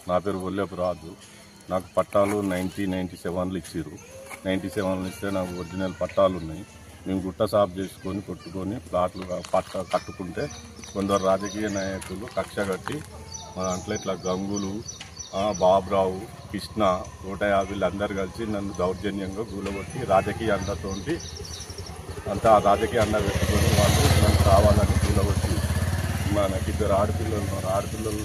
నా పేరు బొల్లెపు రాజు. నాకు పట్టాలు 1997లో ఇచ్చారు. 97లో ఇస్తే నాకు ఒరిజినల్ పట్టాలు ఉన్నాయి. మేము గుట్ట సాఫ్ చేసుకొని కొట్టుకొని ప్లాట్లు కట్టుకుంటే కొందరు రాజకీయ నాయకులు కక్ష కట్టి మా దాంట్లో ఇట్లా గంగులు, బాబురావు, కృష్ణ, 150 వీళ్ళందరూ కలిసి నన్ను దౌర్జన్యంగా గూలగొట్టి రాజకీయ అండతోటి అంతా రాజకీయ అండ పెట్టుకొని వాళ్ళు నన్ను కావాలని గూలగొట్టి నాకు 2 ఆడపిల్లలు ఉన్నారు. ఆడపిల్లలు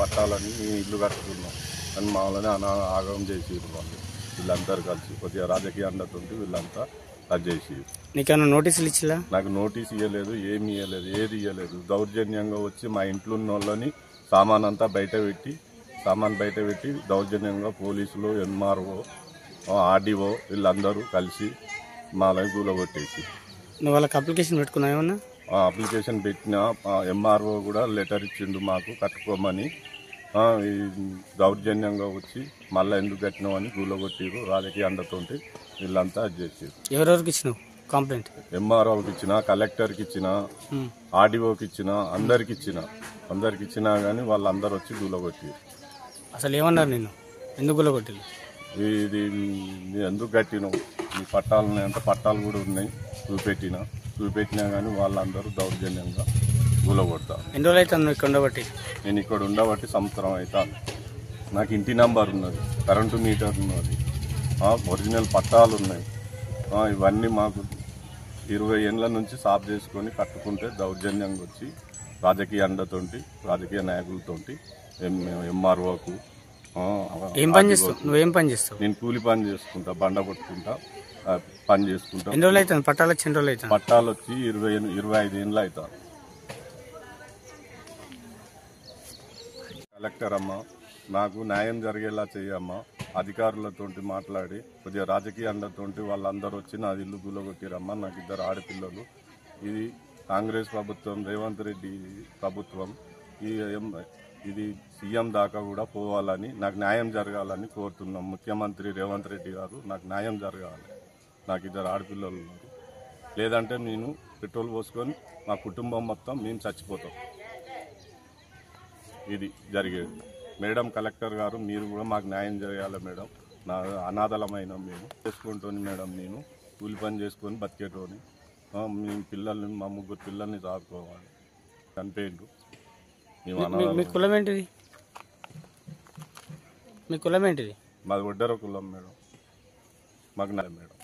పట్టాలని మేము ఇల్లు కట్టుకున్నాం అని మామూలునే ఆగం చేసిరు వాళ్ళు. వీళ్ళందరూ కలిసి కొద్దిగా రాజకీయ అండతోటి వీళ్ళంతా అది చేసి. నీకేమైనా నోటీసులు ఇచ్చిలా? నాకు నోటీస్ ఇవ్వలేదు, ఏమి ఇవ్వలేదు, ఏది ఇవ్వలేదు. దౌర్జన్యంగా వచ్చి మా ఇంట్లో ఉన్న వాళ్ళని సామాన్ అంతా బయట పెట్టి దౌర్జన్యంగా పోలీసులు, ఎంఆర్ఓ, ఆర్డీఓ వీళ్ళందరూ కలిసి మా లైఫ్లో కొట్టేసి. నువ్వు వాళ్ళకి అప్లికేషన్ పెట్టుకున్నావు ఏమన్నా? అప్లికేషన్ పెట్టిన ఎంఆర్ఓ కూడా లెటర్ ఇచ్చిండు మాకు కట్టుకోమని. దౌర్జన్యంగా వచ్చి మళ్ళీ ఎందుకు కట్టినావు అని గూలగొట్టిరు. రాజకీయ అండతోటి వీళ్ళంతా అది చేసారు. ఎవరెవరికి ఇచ్చినావు కంప్లైంట్? ఎంఆర్ఓకి ఇచ్చిన, కలెక్టర్కి ఇచ్చిన, ఆర్డీఓకి ఇచ్చిన, అందరికి ఇచ్చినా కానీ వాళ్ళందరూ వచ్చి గూలగొట్టిరు. అసలు ఏమన్నారు నిన్ను? ఎందుకు గూలగొట్టిరు? ఇది ఎందుకు కట్టినావు, నీ పట్టాలు ఉన్నాయంటే పట్టాలు కూడా ఉన్నాయి చూపెట్టినా కానీ వాళ్ళందరూ దౌర్జన్యంగా గూలగొడతారు. ఎన్ని రోజులు అవుతుంది నువ్వు ఇక్కడ ఉండబట్టి? నేను ఇక్కడ ఉండబట్టి సంవత్సరం అవుతాను. నాకు ఇంటి నంబర్ ఉన్నది, కరెంటు మీటర్ ఉన్నది, ఒరిజినల్ పట్టాలు ఉన్నాయి. ఇవన్నీ మాకు 20 ఏళ్ళ నుంచి సాఫ్ చేసుకొని కట్టుకుంటే దౌర్జన్యంగా వచ్చి రాజకీయ అండతోటి, రాజకీయ నాయకులతోటి, ఎంఆర్ఓకు. ఏం పని చేస్తావు? నువ్వేం పని చేస్తావు? నేను కూలి పని చేసుకుంటా, బండ కొట్టుకుంటా, పని చేసుకుంటా. ఎన్ని రోజులు అవుతుంది పట్టాలు వచ్చి? ఎన్ని రోజులు అవుతుంది? పట్టాలు వచ్చి 25 ఏళ్ళు అవుతారు. కలెక్టర్ అమ్మ, నాకు న్యాయం జరిగేలా చేయమ్మా. అధికారులతోటి మాట్లాడి కొద్దిగా రాజకీయ అండతోటి వాళ్ళందరూ వచ్చి నా ఇల్లు గూలగొట్టిరమ్మా. నాకు 2 ఆడపిల్లలు. ఇది కాంగ్రెస్ ప్రభుత్వం, రేవంత్ రెడ్డి ప్రభుత్వం, ఇది సీఎం దాకా కూడా పోవాలని, నాకు న్యాయం జరగాలని కోరుతున్నాం. ముఖ్యమంత్రి రేవంత్ రెడ్డి గారు నాకు న్యాయం జరగాలి. నాకు 2 ఆడపిల్లలు ఉన్నారు. లేదంటే నేను పెట్రోల్ పోసుకొని మా కుటుంబం మొత్తం మేము చచ్చిపోతాం. ఇది జరిగేది. మేడం కలెక్టర్ గారు, మీరు కూడా మాకు న్యాయం చేయాలి మేడం. నా అనాథలమైన మేము చేసుకుంటాను మేడం. నేను కూలి పని చేసుకొని బతికేటోని. మీ పిల్లల్ని, మా 3 పిల్లల్ని సాదుకోవాలి. చనిపోయిండు. మీ కులం ఏంటిది? మీ కులం ఏంటిది? మాది ఒడ్డెర కులం మేడం. మాకు న్యాయం మేడం.